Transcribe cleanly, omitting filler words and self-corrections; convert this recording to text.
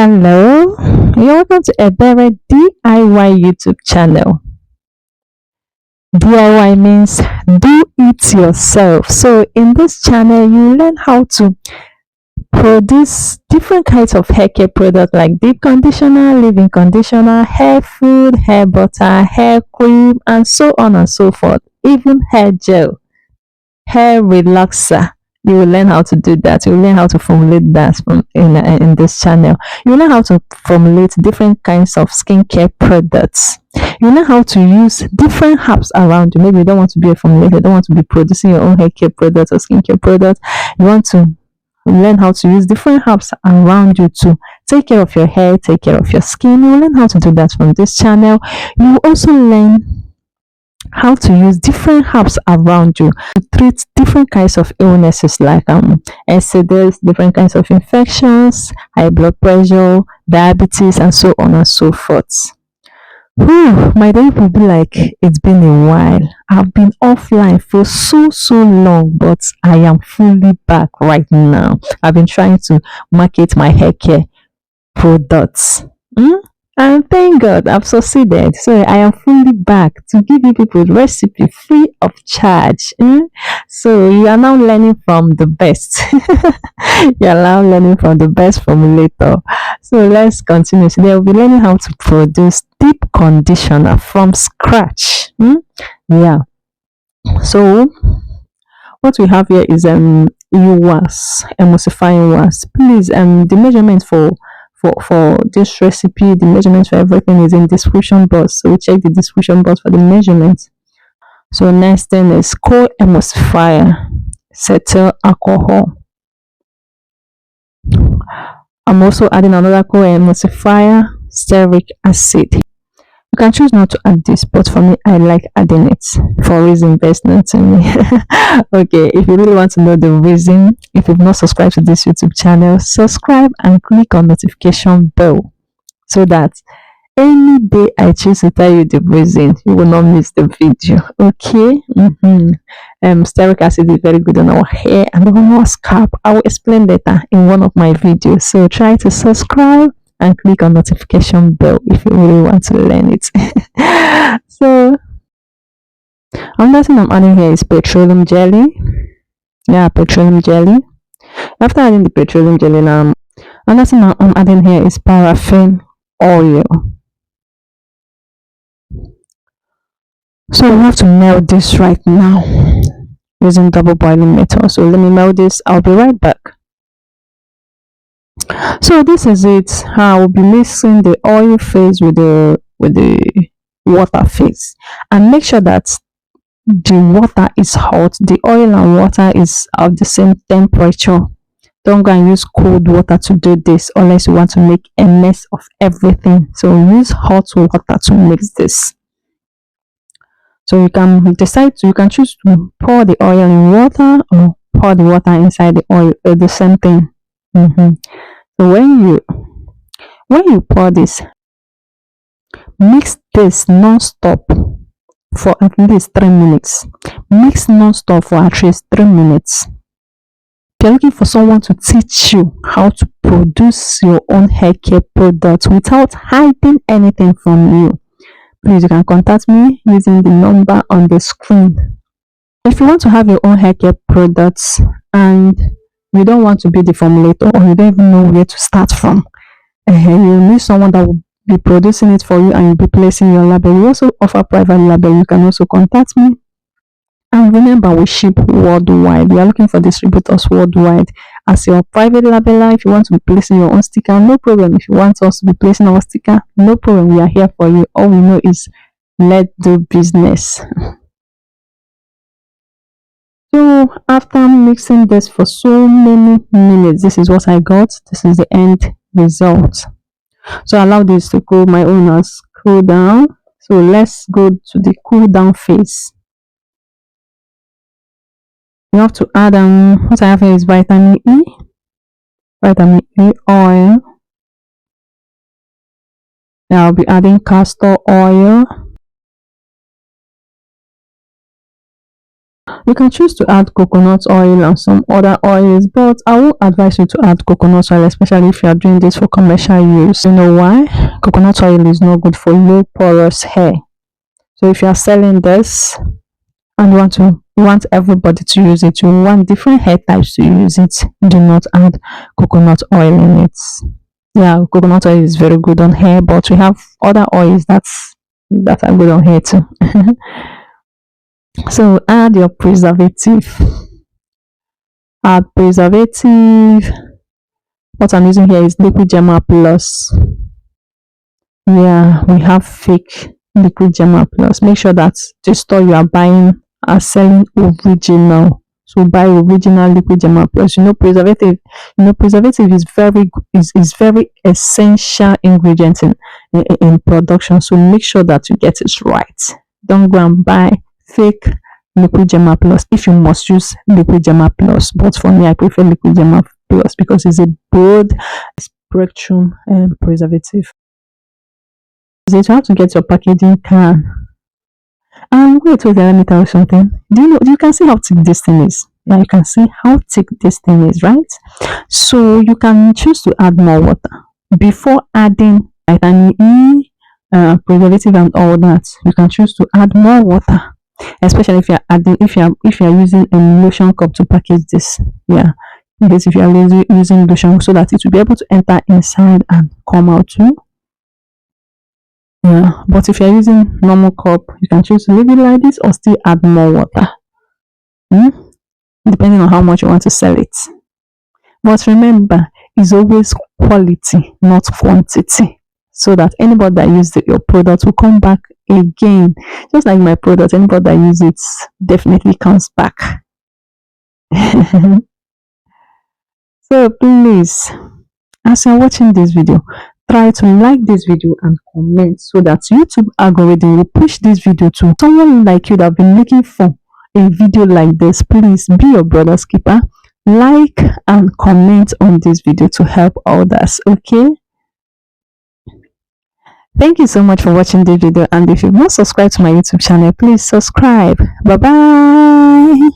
Hello, you're welcome to a better DIY YouTube channel. DIY means do it yourself. So in this channel, you learn how to produce different kinds of hair care products like deep conditioner, leave-in conditioner, hair food, hair butter, hair cream, and so on and so forth. Even hair gel, hair relaxer. You will learn how to do that. You will learn how to formulate that from in this channel. You will learn how to formulate different kinds of skincare products. You will learn how to use different herbs around you. Maybe you don't want to be a formulator, you don't want to be producing your own hair care products or skincare products. You want to learn how to use different herbs around you to take care of your hair, take care of your skin. You will learn how to do that from this channel. You will also learn how to use different herbs around you to treat different kinds of illnesses like STDs, different kinds of infections, high blood pressure, diabetes, and so on and so forth. Whew, my day will be like it's been a while. I've been offline for so long, but I am fully back right now. I've been trying to market my hair care products. And thank God I've succeeded. So I am fully back to give you people recipe free of charge. So you are now learning from the best. You are now learning from the best formulator. So let's continue. So they will be learning how to produce deep conditioner from scratch. Yeah. So what we have here is wax, emulsifying wax. Please, the measurement for this recipe, the measurements for everything is in description box, so check the description box for the measurements. So next thing is co-emulsifier, cetyl alcohol. I'm also adding another co-emulsifier, stearic acid. You can choose not to add this, but for me, I like adding it for reason best known to me. Okay, if you really want to know the reason, if you've not subscribed to this YouTube channel, subscribe and click on notification bell so that any day I choose to tell you the reason, you will not miss the video. Okay. Stearic acid is very good on our hair and on our scalp. I will explain later in one of my videos. So try to subscribe and click on notification bell if you really want to learn it. So another thing I'm adding here is petroleum jelly. Yeah, petroleum jelly. After adding the petroleum jelly, now another thing I'm adding here is paraffin oil. So we have to melt this right now using double boiling method. So let me melt this. I'll be right back. So this is it. I will be mixing the oil phase with the water phase, and make sure that the water is hot. The oil and water is of the same temperature. Don't go and use cold water to do this unless you want to make a mess of everything. So use hot water to mix this. So you can choose to pour the oil in water or pour the water inside the oil. The same thing. So when you pour this, mix this non-stop for at least 3 minutes. Mix non-stop for at least 3 minutes. If you're looking for someone to teach you how to produce your own hair care products without hiding anything from you, please, you can contact me using the number on the screen. If you want to have your own hair care products and you don't want to be the formulator, or you don't even know where to start from, you need someone that will be producing it for you and you'll be placing your label. We also offer private label. You can also contact me. And remember, we ship worldwide. We are looking for distributors worldwide. As your private labeler, if you want to be placing your own sticker, no problem. If you want us to be placing our sticker, no problem. We are here for you. All we know is let's do business. So after mixing this for so many minutes, this is what I got. This is the end result. So allow this to cool. My own has cool down. So let's go to the cool down phase. You have to add what I have here is vitamin E oil. Now I'll be adding castor oil. You can choose to add coconut oil and some other oils, but I won't advise you to add coconut oil, especially if you are doing this for commercial use. You know why? Coconut oil is not good for low porous hair. So if you are selling this and you want everybody to use it, you want different hair types to use it, do not add coconut oil in it. Yeah, coconut oil is very good on hair, but we have other oils that are good on hair too. So add your preservative. Add preservative. What I'm using here is liquid Gemma Plus. Yeah, we have fake liquid Gemma Plus. Make sure that the store you are buying are selling original. So buy original liquid Gemma Plus. Preservative is is very essential ingredient in production. So make sure that you get it right. Don't go and buy fake liquid Gemma Plus if you must use liquid Gemma Plus. But for me, I prefer liquid Gemma Plus because it's a broad spectrum preservative. So you have to get your packaging can. And let me tell you something. You can see how thick this thing is? Yeah, you can see how thick this thing is, right? So you can choose to add more water before adding vitamin E, preservative and all that. You can choose to add more water, especially if you're using a lotion cup to package this. Yeah, in case if you are using lotion, so that it will be able to enter inside and come out too. Yeah, but if you're using normal cup, you can choose to leave it like this or still add more water. Depending on how much you want to sell it. But remember, it's always quality, not quantity. So that anybody that uses your product will come back again. Just like my product, anybody that uses it definitely comes back. So please, as you're watching this video, try to like this video and comment so that YouTube algorithm will push this video to someone like you that have been looking for a video like this. Please be your brother's keeper. Like and comment on this video to help others. Okay. Thank you so much for watching this video, and if you've not subscribed to my YouTube channel, please subscribe. Bye bye.